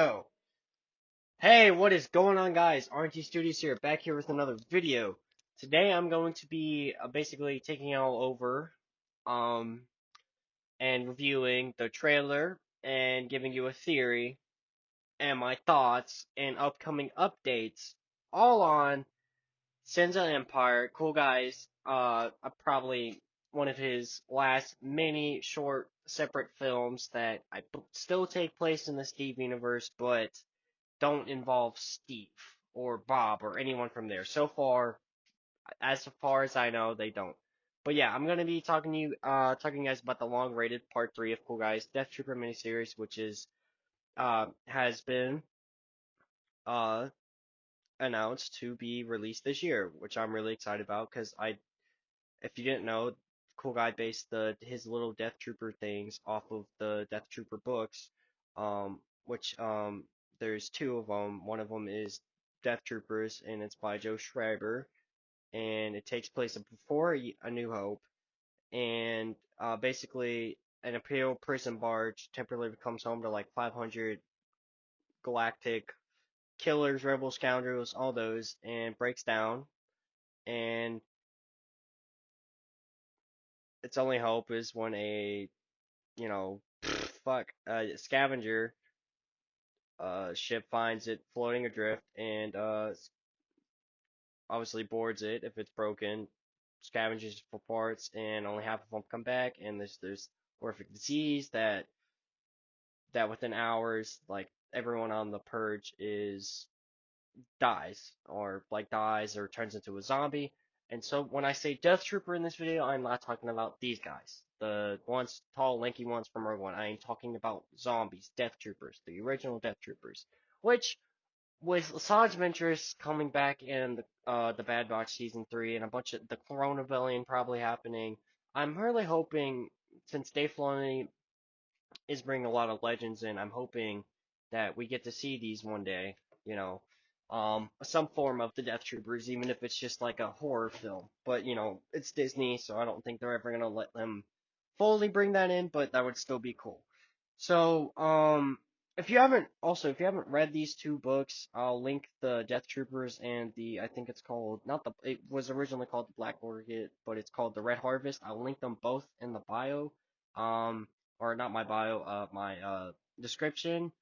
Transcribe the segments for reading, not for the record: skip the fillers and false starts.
Oh, hey, what is going on, guys? RNT Studios here, back here with another video. Today I'm going to be basically taking all over, um, and reviewing the trailer and giving you a theory and my thoughts and upcoming updates, all on Sins of Empire. Cool Guys, probably one of his last mini short separate films that still take place in the Steve universe, but don't involve Steve or Bob or anyone from there. So far as I know, they don't. But yeah, I'm gonna be talking to you guys about the long-rated Part 3 of Cool Guys Death Trooper miniseries, which has been uh announced to be released this year, which I'm really excited about because if you didn't know, Cool Guy based his little Death Trooper things off of the Death Trooper books, which there's two of them. One of them is Death Troopers, and it's by Joe Schreiber, and it takes place before A New Hope, and basically an Imperial prison barge temporarily becomes home to like 500 galactic killers, rebel scoundrels, all those, and breaks down, and its only hope is when a scavenger ship finds it floating adrift and obviously boards it if it's broken, scavenges for parts, and only half of them come back. And there's horrific disease that within hours, like everyone on the purge dies or turns into a zombie. And so when I say Death Trooper in this video, I'm not talking about these guys. The ones, tall, lanky ones from Rogue One. I am talking about zombies, Death Troopers, the original Death Troopers. Which, with Asajj Ventress coming back in the Bad Batch Season 3 and a bunch of the Corona Rebellion probably happening, I'm really hoping, since Dave Filoni is bringing a lot of legends in. I'm hoping that we get to see these one day, some form of the Death Troopers, even if it's just like a horror film. But, it's Disney, so I don't think they're ever gonna let them fully bring that in, but that would still be cool. So, if you haven't read these two books, I'll link the Death Troopers and I think it's called, not the, it was originally called the Black Orchid, but it's called the Red Harvest. I'll link them both in the bio. Or not my bio, my description.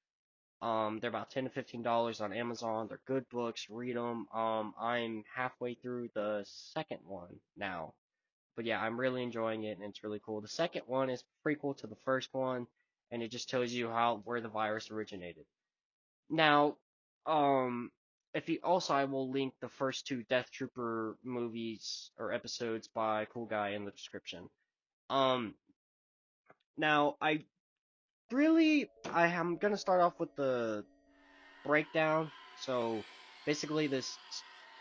They're about $10 to $15 on Amazon. They're good books. Read them. I'm halfway through the second one now, but yeah, I'm really enjoying it, and it's really cool. The second one is prequel to the first one, and it just tells you where the virus originated. Now, um, if you also, I will link the first two Death Trooper movies or episodes by Cool Guy in the description. Um, Now I am gonna start off with the breakdown. So basically, this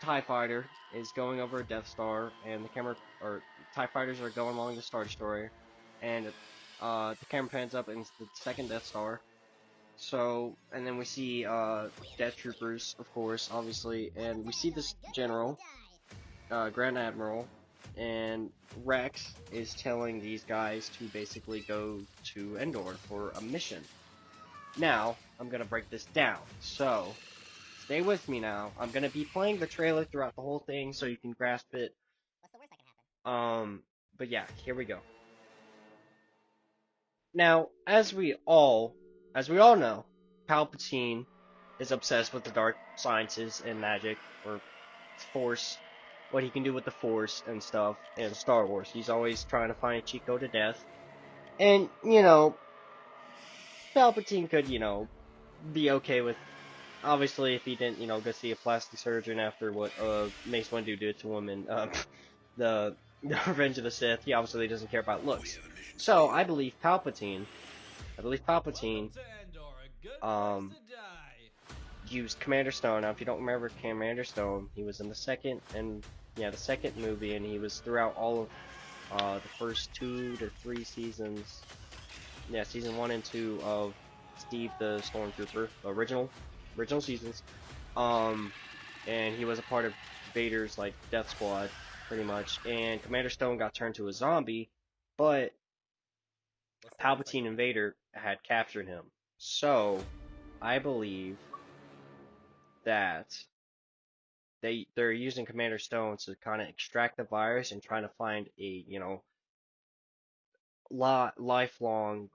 TIE fighter is going over a Death Star, and TIE fighters are going along the Star Destroyer, and the camera pans up, and it's the second Death Star. So, and then we see Death Troopers, of course, obviously, and we see this general, Grand Admiral, and Rex is telling these guys to basically go to Endor for a mission. Now, I'm gonna break this down, so stay with me now. I'm gonna be playing the trailer throughout the whole thing so you can grasp it. What's the worst that can happen? But yeah, here we go. Now, as we all know, Palpatine is obsessed with the dark sciences and magic, or Force, what he can do with the Force and stuff in Star Wars. He's always trying to find Chico to death. And, Palpatine could, be okay with, obviously, if he didn't, go see a plastic surgeon after what Mace Windu did to him in the, the Revenge of the Sith. He obviously doesn't care about looks. So I believe Palpatine um used Commander Stone. Now, if you don't remember Commander Stone, he was in the second movie, and he was throughout all of the first 2 to 3 seasons. Yeah, season 1 and 2 of Steve the Stormtrooper, the original seasons. Um, and he was a part of Vader's like death squad, pretty much. And Commander Stone got turned to a zombie, but Palpatine and Vader had captured him. So I believe that they're using Commander Stone to kind of extract the virus and trying to find a, lifelong,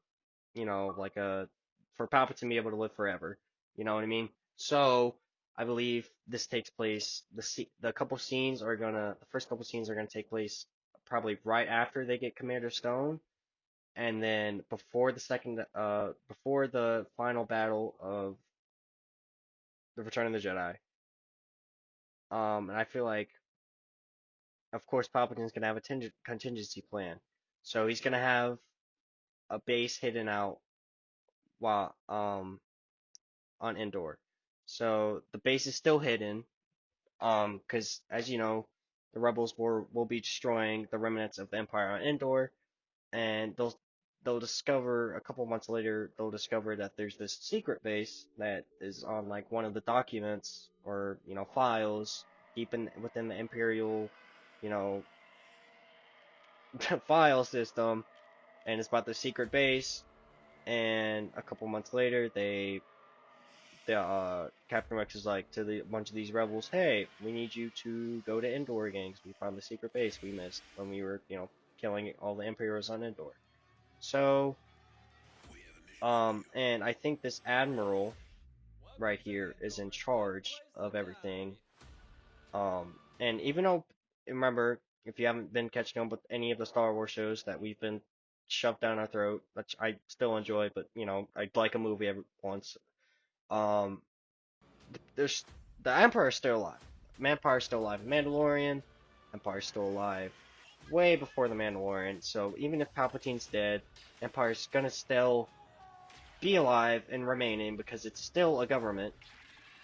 like a for Palpatine to be able to live forever. You know what I mean? So I believe this takes place. The couple scenes are gonna the first couple scenes are gonna take place probably right after they get Commander Stone, and then before the final battle of the Return of the Jedi. And I feel like, of course, Palpatine's gonna have a contingency plan, so he's gonna have a base hidden out while on Endor. So the base is still hidden, because as you know, the rebels will be destroying the remnants of the Empire on Endor, and they'll discover a couple months later they'll discover that there's this secret base that is on like one of the documents or files deep within the Imperial, you know, file system, and it's about the secret base. And a couple months later, the Captain Rex is like to the bunch of these rebels, "Hey, we need you to go to Endor again 'cause we found the secret base we missed when we were, killing all the Imperials on Endor." So, and I think this admiral right here is in charge of everything. And even though, remember, if you haven't been catching up with any of the Star Wars shows that we've been shoved down our throat, which I still enjoy, but I'd like a movie every once. Um, there's the Empire's still alive. Empire's still alive. Mandalorian, Empire's still alive. Way before the Mandalorian. So even if Palpatine's dead, Empire's gonna still be alive and remaining because it's still a government.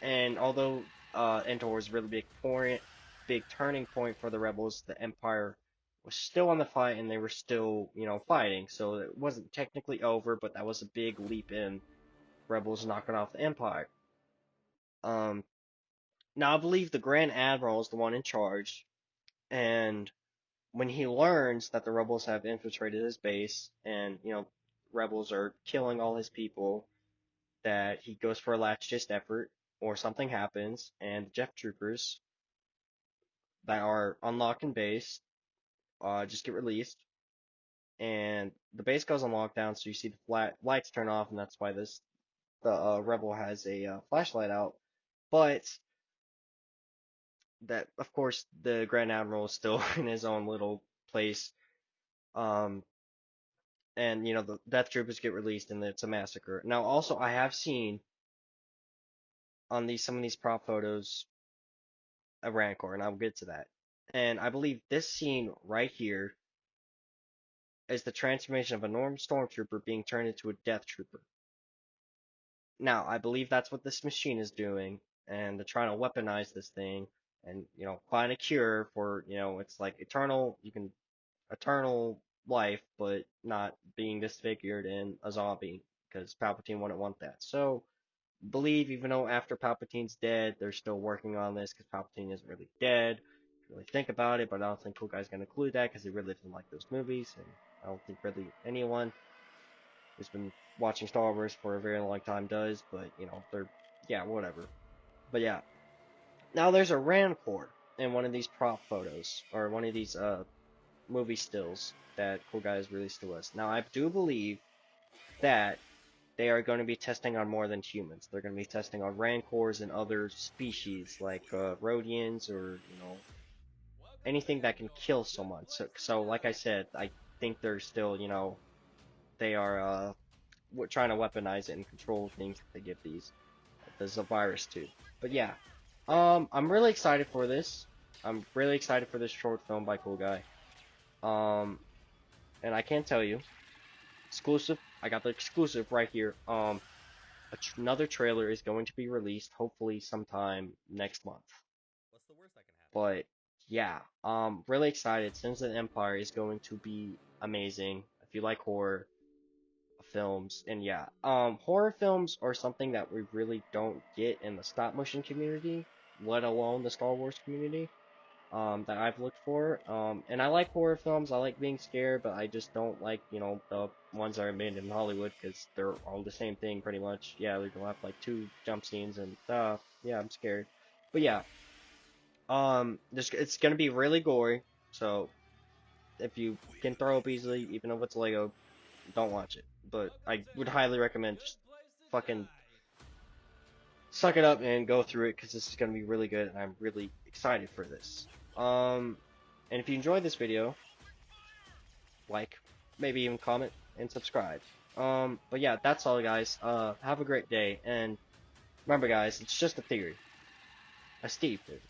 And although Endor was a really big turning point for the rebels, the Empire was still on the fight and they were still, fighting. So it wasn't technically over, but that was a big leap in rebels knocking off the Empire. Um, Now I believe the Grand Admiral is the one in charge, and when he learns that the rebels have infiltrated his base and, rebels are killing all his people, that he goes for a last-ditch effort, or something happens, and the Jeff Troopers that are unlocked in base just get released, and the base goes on lockdown, so you see the lights turn off, and that's why the rebel has a flashlight out. But that, of course, the Grand Admiral is still in his own little place. Um, and the Death Troopers get released, and it's a massacre. Now, also, I have seen on some of these prop photos a Rancor, and I'll get to that. And I believe this scene right here is the transformation of a normal stormtrooper being turned into a Death Trooper. Now, I believe that's what this machine is doing, and they're trying to weaponize this thing, and find a cure for it's like eternal life, but not being disfigured in a zombie, because Palpatine wouldn't want that. So, believe even though after Palpatine's dead, they're still working on this because Palpatine isn't really dead. Really think about it, but I don't think Cool Guy's gonna include that because he really doesn't like those movies, and I don't think really anyone who's been watching Star Wars for a very long time does. But they're yeah, whatever. But yeah, now there's a Rancor in one of these prop photos or one of these movie stills that Cool Guy has released to us. Now I do believe that they are going to be testing on more than humans. They're going to be testing on Rancors and other species like Rhodians or anything that can kill someone. So like I said, I think they're still they are trying to weaponize it and control things that they give there's a virus too. But yeah, I'm really excited for this. I'm really excited for this short film by Cool Guy. And I can tell you, exclusive. I got the exclusive right here. Another trailer is going to be released, hopefully sometime next month. What's the worst that can happen? But yeah, really excited. Sins of the Empire is going to be amazing. If you like horror films, and yeah, horror films are something that we really don't get in the stop motion community, let alone the Star Wars community. that I've looked for. And I like horror films. I like being scared, but I just don't like, the ones that are made in Hollywood because they're all the same thing pretty much. Yeah, they're gonna have like two jump scenes and yeah, I'm scared. But yeah, it's gonna be really gory. So if you can throw up easily, even if it's Lego, don't watch it. But I would highly recommend just fucking suck it up and go through it because this is gonna be really good and I'm really excited for this. And if you enjoyed this video, like, maybe even comment and subscribe. But yeah, that's all, guys. Have a great day, and remember, guys, it's just a theory. A Steve theory.